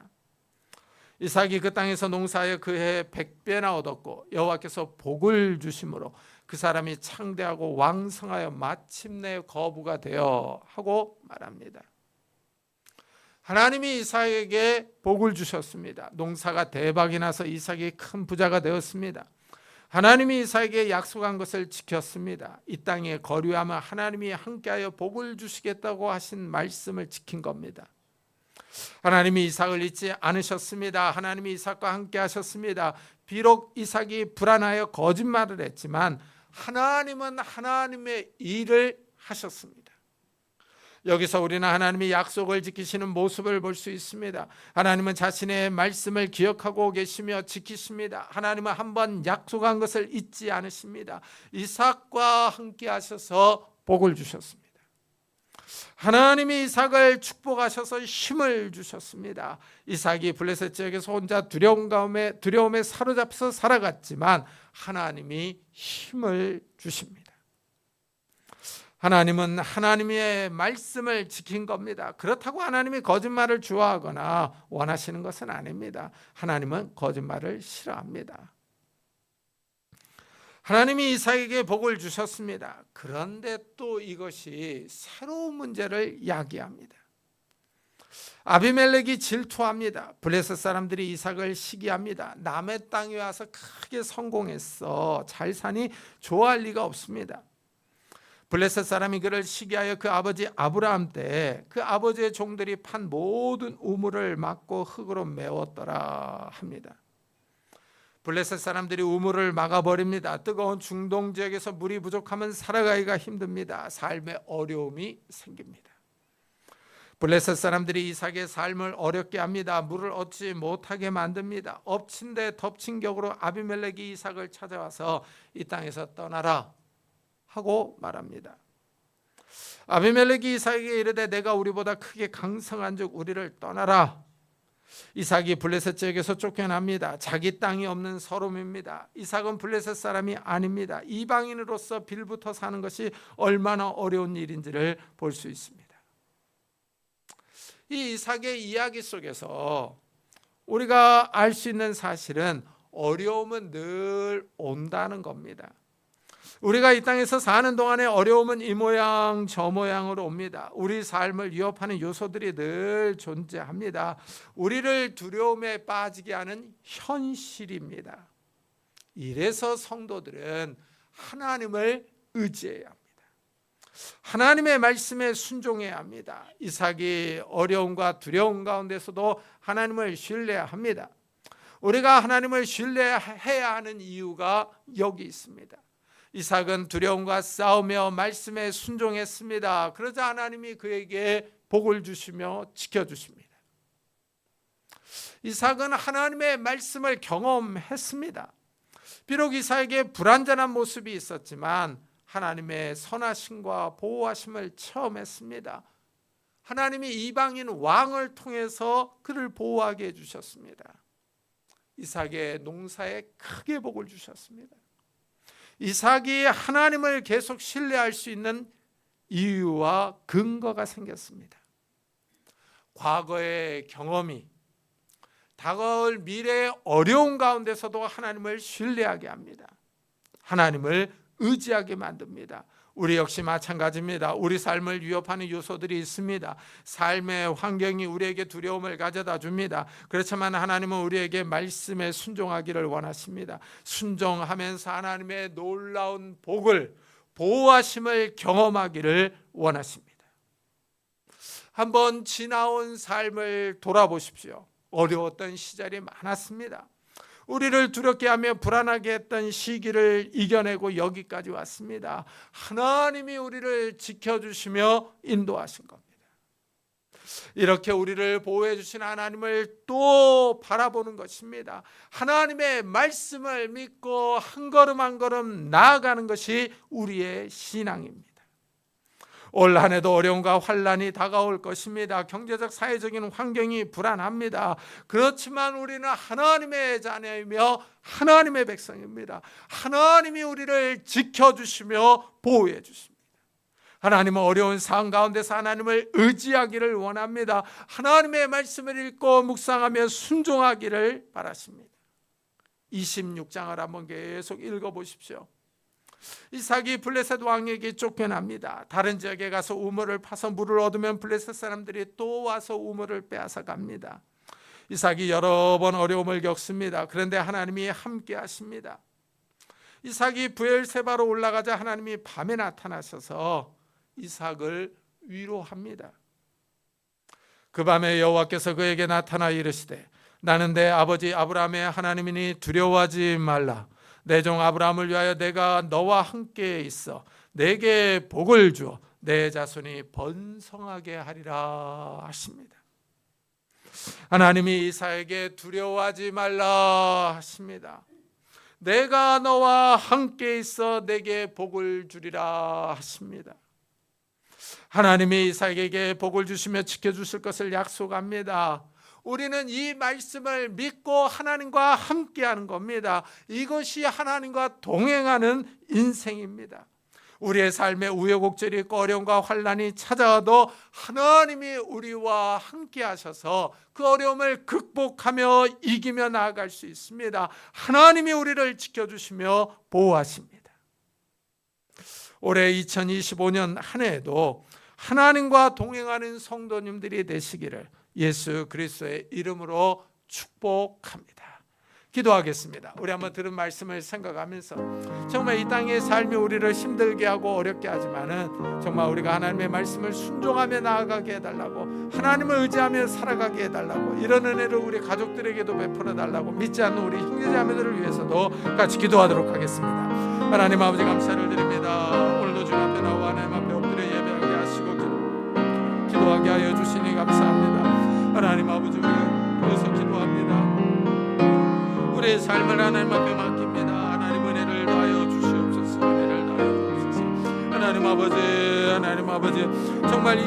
이삭이 그 땅에서 농사하여 그 해에 100배나 얻었고 여호와께서 복을 주심으로 그 사람이 창대하고 왕성하여 마침내 거부가 되어 하고 말합니다. 하나님이 이삭에게 복을 주셨습니다. 농사가 대박이 나서 이삭이 큰 부자가 되었습니다. 하나님이 이삭에게 약속한 것을 지켰습니다. 이 땅에 거류하면 하나님이 함께하여 복을 주시겠다고 하신 말씀을 지킨 겁니다. 하나님이 이삭을 잊지 않으셨습니다. 하나님이 이삭과 함께 하셨습니다. 비록 이삭이 불안하여 거짓말을 했지만 하나님은 하나님의 일을 하셨습니다. 여기서 우리는 하나님이 약속을 지키시는 모습을 볼 수 있습니다. 하나님은 자신의 말씀을 기억하고 계시며 지키십니다. 하나님은 한번 약속한 것을 잊지 않으십니다. 이삭과 함께 하셔서 복을 주셨습니다. 하나님이 이삭을 축복하셔서 힘을 주셨습니다. 이삭이 블레셋 지역에서 혼자 두려움에 사로잡혀서 살아갔지만 하나님이 힘을 주십니다. 하나님은 하나님의 말씀을 지킨 겁니다. 그렇다고 하나님이 거짓말을 좋아하거나 원하시는 것은 아닙니다. 하나님은 거짓말을 싫어합니다. 하나님이 이삭에게 복을 주셨습니다. 그런데 또 이것이 새로운 문제를 야기합니다. 아비멜렉이 질투합니다. 블레셋 사람들이 이삭을 시기합니다. 남의 땅에 와서 크게 성공했어. 잘 사니 좋아할 리가 없습니다. 블레셋 사람이 그를 시기하여 그 아버지 아브라함 때 그 아버지의 종들이 판 모든 우물을 막고 흙으로 메웠더라 합니다. 블레셋 사람들이 우물을 막아버립니다. 뜨거운 중동 지역에서 물이 부족하면 살아가기가 힘듭니다. 삶에 어려움이 생깁니다. 블레셋 사람들이 이삭의 삶을 어렵게 합니다. 물을 얻지 못하게 만듭니다. 엎친 데 덮친 격으로 아비멜렉이 이삭을 찾아와서 이 땅에서 떠나라 하고 말합니다. 아비멜렉이 이삭에게 이르되 내가 우리보다 크게 강성한즉 우리를 떠나라. 이삭이 블레셋 지역에서 쫓겨납니다. 자기 땅이 없는 서름입니다. 이삭은 블레셋 사람이 아닙니다. 이방인으로서 빌부터 사는 것이 얼마나 어려운 일인지를 볼 수 있습니다. 이 이삭의 이야기 속에서 우리가 알 수 있는 사실은 어려움은 늘 온다는 겁니다. 우리가 이 땅에서 사는 동안에 어려움은 이 모양 저 모양으로 옵니다. 우리 삶을 위협하는 요소들이 늘 존재합니다. 우리를 두려움에 빠지게 하는 현실입니다. 이래서 성도들은 하나님을 의지해야 합니다. 하나님의 말씀에 순종해야 합니다. 이삭이 어려움과 두려움 가운데서도 하나님을 신뢰합니다. 우리가 하나님을 신뢰해야 하는 이유가 여기 있습니다. 이삭은 두려움과 싸우며 말씀에 순종했습니다. 그러자 하나님이 그에게 복을 주시며 지켜주십니다. 이삭은 하나님의 말씀을 경험했습니다. 비록 이삭에게 불완전한 모습이 있었지만 하나님의 선하심과 보호하심을 체험했습니다. 하나님이 이방인 왕을 통해서 그를 보호하게 해주셨습니다. 이삭의 농사에 크게 복을 주셨습니다. 이삭이 하나님을 계속 신뢰할 수 있는 이유와 근거가 생겼습니다. 과거의 경험이 다가올 미래의 어려운 가운데서도 하나님을 신뢰하게 합니다. 하나님을 의지하게 만듭니다. 우리 역시 마찬가지입니다. 우리 삶을 위협하는 요소들이 있습니다. 삶의 환경이 우리에게 두려움을 가져다 줍니다. 그렇지만 하나님은 우리에게 말씀에 순종하기를 원하십니다. 순종하면서 하나님의 놀라운 복을, 보호하심을 경험하기를 원하십니다. 한번 지나온 삶을 돌아보십시오. 어려웠던 시절이 많았습니다. 우리를 두렵게 하며 불안하게 했던 시기를 이겨내고 여기까지 왔습니다. 하나님이 우리를 지켜주시며 인도하신 겁니다. 이렇게 우리를 보호해 주신 하나님을 또 바라보는 것입니다. 하나님의 말씀을 믿고 한 걸음 한 걸음 나아가는 것이 우리의 신앙입니다. 올 한 해도 어려움과 환난이 다가올 것입니다. 경제적 사회적인 환경이 불안합니다. 그렇지만 우리는 하나님의 자녀이며 하나님의 백성입니다. 하나님이 우리를 지켜주시며 보호해 주십니다. 하나님은 어려운 상황 가운데서 하나님을 의지하기를 원합니다. 하나님의 말씀을 읽고 묵상하며 순종하기를 바라십니다. 26장을 한번 계속 읽어보십시오. 이삭이 블레셋 왕에게 쫓겨납니다. 다른 지역에 가서 우물을 파서 물을 얻으면 블레셋 사람들이 또 와서 우물을 빼앗아 갑니다. 이삭이 여러 번 어려움을 겪습니다. 그런데 하나님이 함께 하십니다. 이삭이 브엘세바로 올라가자 하나님이 밤에 나타나셔서 이삭을 위로합니다. 그 밤에 여호와께서 그에게 나타나 이르시되 나는 내 아버지 아브라함의 하나님이니 두려워하지 말라. 내 종 아브라함을 위하여 내가 너와 함께 있어 내게 복을 주어 내 자손이 번성하게 하리라 하십니다. 하나님이 이삭에게 두려워하지 말라 하십니다. 내가 너와 함께 있어 내게 복을 주리라 하십니다. 하나님이 이삭에게 복을 주시며 지켜주실 것을 약속합니다. 우리는 이 말씀을 믿고 하나님과 함께하는 겁니다. 이것이 하나님과 동행하는 인생입니다. 우리의 삶에 우여곡절이 있고 어려움과 환난이 찾아와도 하나님이 우리와 함께 하셔서 그 어려움을 극복하며 이기며 나아갈 수 있습니다. 하나님이 우리를 지켜주시며 보호하십니다. 올해 2025년 한 해에도 하나님과 동행하는 성도님들이 되시기를 예수 그리스도의 이름으로 축복합니다. 기도하겠습니다. 우리 한번 들은 말씀을 생각하면서 정말 이 땅의 삶이 우리를 힘들게 하고 어렵게 하지만은 정말 우리가 하나님의 말씀을 순종하며 나아가게 해달라고, 하나님을 의지하며 살아가게 해달라고, 이런 은혜를 우리 가족들에게도 베풀어 달라고, 믿지 않는 우리 형제자매들을 위해서도 같이 기도하도록 하겠습니다. 하나님 아버지 감사를 드립니다. 오늘도 주님 앞에 나와 하나님 앞에 엎드려 예배하게 하시고 기도하게 하여 주시니 감사합니다. 하나님 아버지 위해서 기도합니다. 우리의 삶을 하나님 앞에 맡깁니다. 하나님 은혜를 다하여 주시옵소서. 은혜를 다하여 주옵소서. 하나님 아버지 정말 이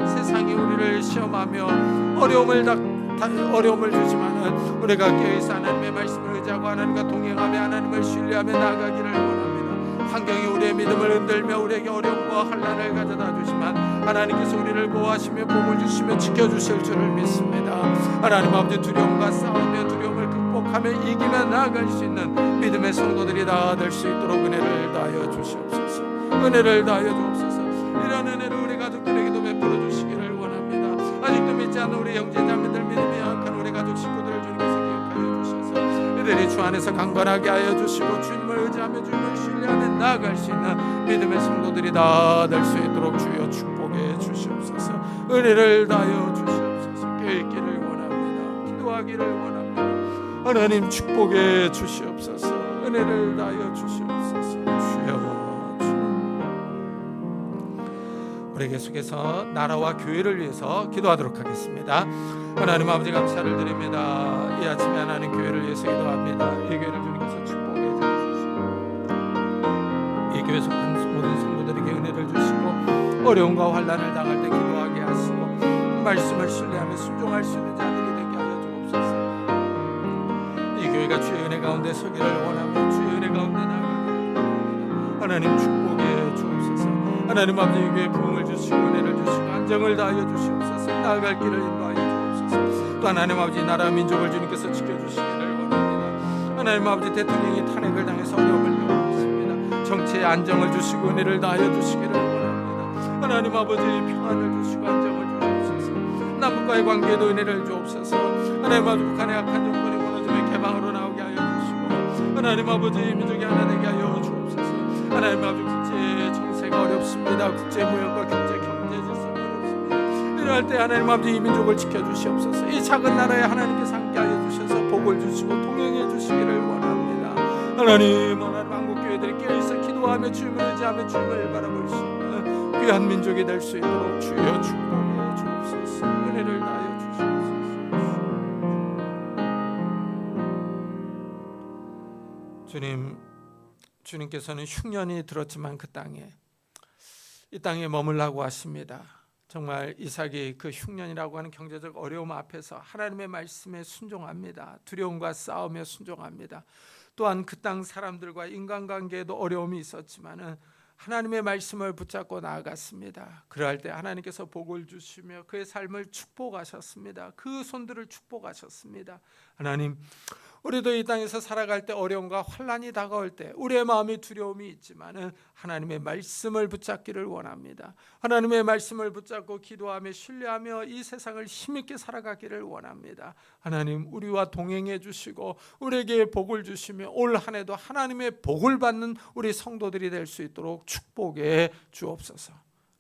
세상이 우리를 시험하며 어려움을 주지만은 우리가 깨어있어 하나님의 말씀을 의지하고 하나님과 동행하며 하나님을 신뢰하며 나아가기를 원합니다. 환경이 우리의 믿음을 흔들며 우리에게 어려움과 환난을 가져다 주지만 하나님께서 우리를 보호하시며 복을 주시며 지켜주실 줄을 믿습니다. 하나님 아버지 두려움과 싸우며 두려움을 극복하며 이기며 나아갈 수 있는 믿음의 성도들이 다 될 수 있도록 은혜를 다하여 주시옵소서. 은혜를 다하여 주옵소서. 이런 은혜를 우리 가족들에게도 베풀어 주시기를 원합니다. 아직도 믿지 않는 우리 형제자매들, 믿음이 약한 우리 가족 식구들을 주님께서 기억하여 주셔서 이들이 주 안에서 강건하게 하여 주시고 주님을 의지하며 주님을 신뢰하며 나아갈 수 있는 믿음의 성도들이 다 될 수 있도록 주여 축복해 주시옵소서. 은혜를 다하여 주시옵소서. 깨있기를 원합니다. 기도하기를 원합니다. 하나님 축복해 주시옵소서. 은혜를 다하여 주시옵소서. 주여, 우리 계속해서 나라와 교회를 위해서 기도하도록 하겠습니다. 하나님 아버지 감사를 드립니다. 이 아침에 하나님 교회를 위해서 기도합니다. 이 교회를 주님께서 축복해 주시고 이 교회 속한 모든 성도들에게 은혜를 주시고 어려움과 환난을 당할 때 기도하게 하시고 말씀을 신뢰하며 순종할 수 있는 자들이 되게 하여 주옵소서. 이 교회가 주의 은혜 가운데 서기를 원하며 주의 은혜 가운데 나아가기를 원합니다. 하나님 축복해 주옵소서. 하나님 아버지 교회에 부흥을 주시고 은혜를 주시고 안정을 다하여 주시옵소서. 나아갈 길을 인도하여 주옵소서. 또 하나님 아버지 나라 민족을 주님께서 지켜주시기를 원합니다. 하나님 아버지 대통령이 탄핵을 당해서 어려움을 겪고 있습니다. 정치에 안정을 주시고 은혜를 다하여 주시기를 원합니다. 하나님 아버지 평안을 주시고 안정을 주옵소서. 남북과의 관계에도 은혜를 주옵소서. 하나님 아버지 북한의 악한 정권이 무너짐에 개방으로 나오게 하여 주시고 하나님 아버지 민족이 하나 되게 하여 주옵소서. 하나님 아버지 국제 정세가 어렵습니다. 국제 무역과 경제 질서가 어렵습니다. 이럴 때 하나님 아버지 이 민족을 지켜주시옵소서. 이 작은 나라에 하나님께서 함께하여 주셔서 복을 주시고 통행해 주시기를 원합니다. 하나님 한국교회들이 깨어있어 기도하며 주님을 의지하며 주님을 바라볼 수 있는 귀한 민족이 될 수 있도록 주여 축복해 주옵소서. 은혜를 다하여 주시옵소서. 주님께서는 흉년이 들었지만 이 땅에 머물라고 하십니다. 정말 이삭이 그 흉년이라고 하는 경제적 어려움 앞에서 하나님의 말씀에 순종합니다. 두려움과 싸우며 순종합니다. 또한 그 땅 사람들과 인간관계에도 어려움이 있었지만은 하나님의 말씀을 붙잡고 나아갔습니다. 그럴 때 하나님께서 복을 주시며 그의 삶을 축복하셨습니다. 그 손들을 축복하셨습니다. 하나님, 우리도 이 땅에서 살아갈 때 어려움과 환난이 다가올 때 우리의 마음에 두려움이 있지만은 하나님의 말씀을 붙잡기를 원합니다. 하나님의 말씀을 붙잡고 기도하며 신뢰하며 이 세상을 힘있게 살아가기를 원합니다. 하나님, 우리와 동행해 주시고 우리에게 복을 주시며 올 한 해도 하나님의 복을 받는 우리 성도들이 될 수 있도록 축복해 주옵소서.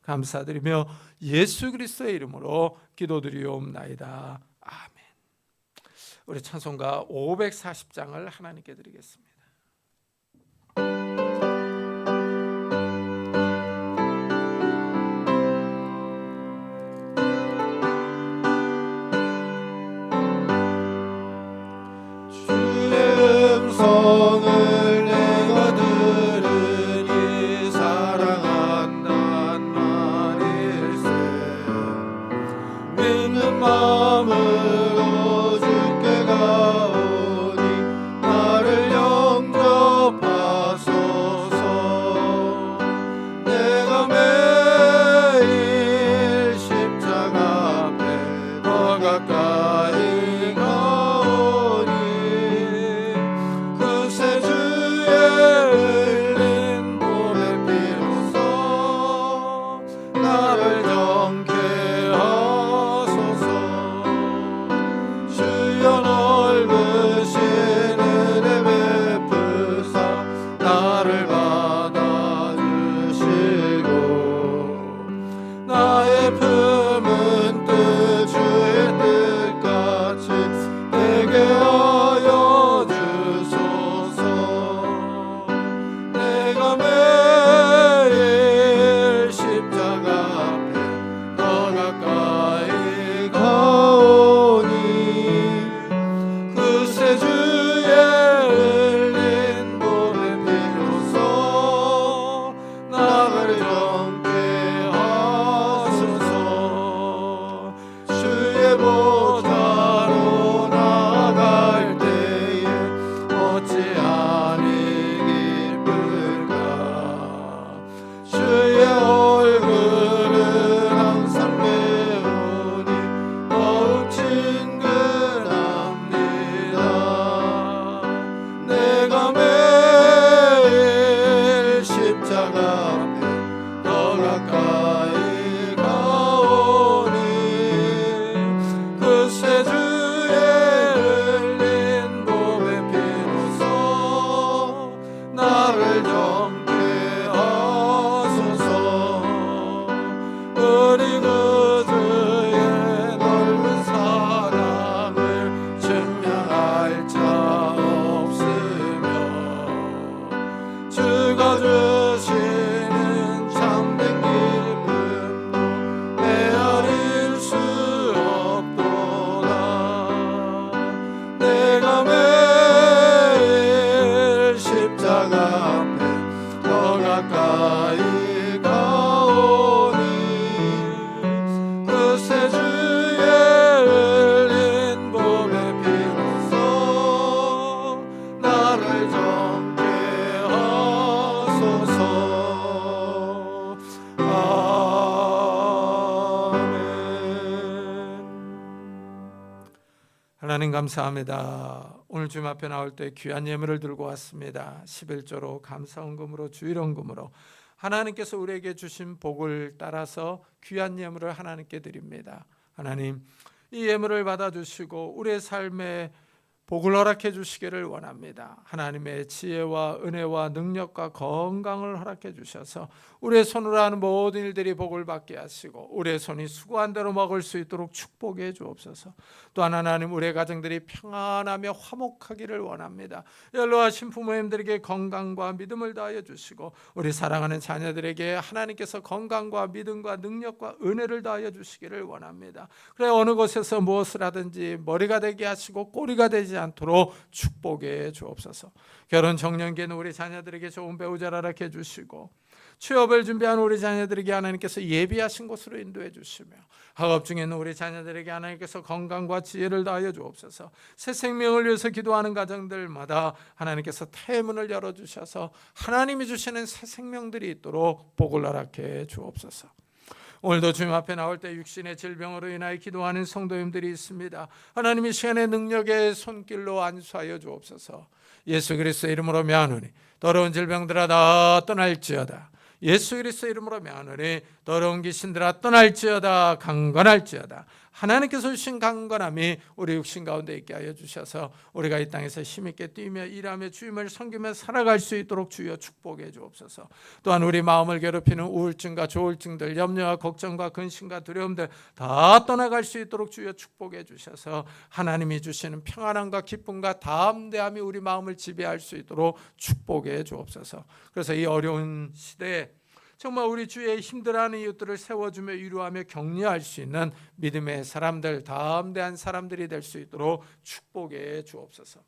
감사드리며 예수 그리스도의 이름으로 기도드리옵나이다. 아멘. 우리 찬송가 540장을 하나님께 드리겠습니다. 주의 음성을 내가 들으니 사랑한단 말일세. 믿는 마음으로 주께 가오니 나를 영접하소서. 내가 매일 십자가 앞에 더 가까이 가오니 그새 주의 흘린 몸의 피로써 나를 정케 하소서. 품은 뜻 주의 뜻같이 되게 하여 주소서. 내가 매일 십자가 앞에 더 가까이 가오니 그새 주의 흘린 몸의 피로써 나를 정케 하소서. 주의 보좌로 나갈 때에 어찌하니 기쁠까. 주의 얼굴은 항상 배우니 더욱 친근합니다. 내가 매일 십자가 앞에 더 가까이 가오니 그새 주의 흘린 몸의 피로써 나를 정케 하소서. 그리고 주의 넓은 사랑을 증명할 자 없으며 주가 주시는 참된 기쁨도 헤아릴 수 없도다. 내가 매일 십자가 앞에 더 가까이 가오니 그새 주의 흘린 몸의 피로써 나를 정케 하소서. 아멘. 하나님 감사합니다. 오늘 주님 앞에 나올 때 귀한 예물을 들고 왔습니다. 11조로 감사헌금으로 주일헌금으로 하나님께서 우리에게 주신 복을 따라서 귀한 예물을 하나님께 드립니다. 하나님, 이 예물을 받아주시고 우리의 삶에 복을 허락해 주시기를 원합니다. 하나님의 지혜와 은혜와 능력과 건강을 허락해 주셔서 우리의 손으로 하는 모든 일들이 복을 받게 하시고 우리의 손이 수고한 대로 먹을 수 있도록 축복해 주옵소서. 또한 하나님, 우리의 가정들이 평안하며 화목하기를 원합니다. 연로하신 부모님들에게 건강과 믿음을 다하여 주시고 우리 사랑하는 자녀들에게 하나님께서 건강과 믿음과 능력과 은혜를 다하여 주시기를 원합니다. 그래 어느 곳에서 무엇을 하든지 머리가 되게 하시고 꼬리가 되지 않도록 축복해 주옵소서. 결혼 정년기에는 우리 자녀들에게 좋은 배우자를 허락해 주시고 취업을 준비하는 우리 자녀들에게 하나님께서 예비하신 곳으로 인도해 주시며 학업 중에는 우리 자녀들에게 하나님께서 건강과 지혜를 다하여 주옵소서. 새 생명을 위해서 기도하는 가정들마다 하나님께서 태문을 열어주셔서 하나님이 주시는 새 생명들이 있도록 복을 허락해 주옵소서. 오늘도 주님 앞에 나올 때 육신의 질병으로 인하여 기도하는 성도님들이 있습니다. 하나님이 시간의 능력의 손길로 안수하여 주옵소서. 예수 그리스도의 이름으로 명하노니 더러운 질병들아 다 떠날지어다. 예수 그리스도의 이름으로 명하노니 더러운 귀신들아 떠날지어다. 강건할지어다. 하나님께서 주신 강건함이 우리 육신 가운데 있게 하여 주셔서 우리가 이 땅에서 힘있게 뛰며 일하며 주님을 섬기며 살아갈 수 있도록 주여 축복해 주옵소서. 또한 우리 마음을 괴롭히는 우울증과 조울증들, 염려와 걱정과 근심과 두려움들 다 떠나갈 수 있도록 주여 축복해 주셔서 하나님이 주시는 평안함과 기쁨과 담대함이 우리 마음을 지배할 수 있도록 축복해 주옵소서. 그래서 이 어려운 시대에 정말 우리 주의 힘들어하는 이웃들을 세워주며 위로하며 격려할 수 있는 믿음의 사람들, 담대한 사람들이 될 수 있도록 축복해 주옵소서.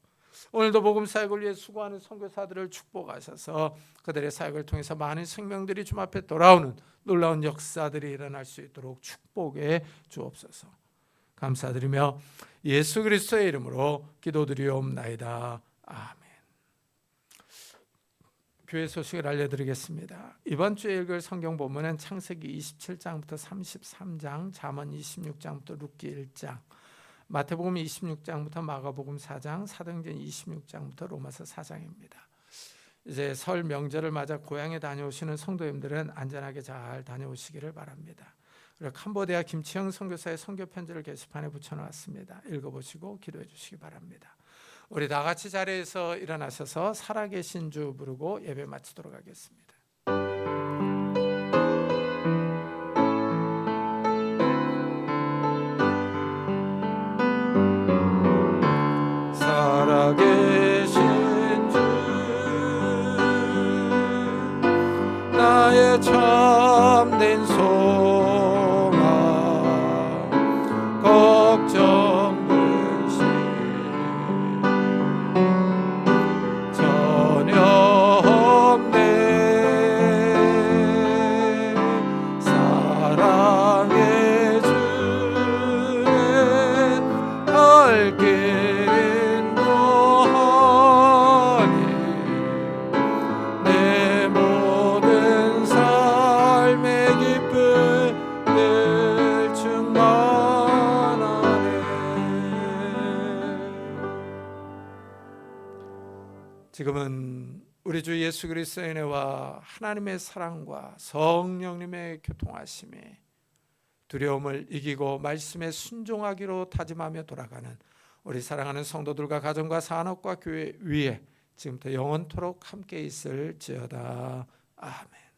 오늘도 복음 사역을 위해 수고하는 선교사들을 축복하셔서 그들의 사역을 통해서 많은 생명들이 주님 앞에 돌아오는 놀라운 역사들이 일어날 수 있도록 축복해 주옵소서. 감사드리며 예수 그리스도의 이름으로 기도드리옵나이다. 아멘. 교회 소식을 알려드리겠습니다. 이번 주에 읽을 성경 본문은 창세기 27장부터 33장, 잠언 26장부터 룻기 1장, 마태복음 26장부터 마가복음 4장, 사도행전 26장부터 로마서 4장입니다. 이제 설 명절을 맞아 고향에 다녀오시는 성도님들은 안전하게 잘 다녀오시기를 바랍니다. 그리고 캄보디아 김치영 선교사의 선교 편지를 게시판에 붙여놓았습니다. 읽어보시고 기도해 주시기 바랍니다. 우리 다 같이 자리에서 일어나셔서 살아계신 주 부르고 예배 마치도록 하겠습니다. 사랑의 주에 갈 길 인도하니 내 모든 삶의 기쁨 늘 충만하네. 지금은 우리 주 예수 그리스도의 은혜와 하나님의 사랑과 성령님의 교통하심이 두려움을 이기고 말씀에 순종하기로 다짐하며 돌아가는 우리 사랑하는 성도들과 가정과 산업과 교회 위에 지금부터 영원토록 함께 있을지어다. 아멘.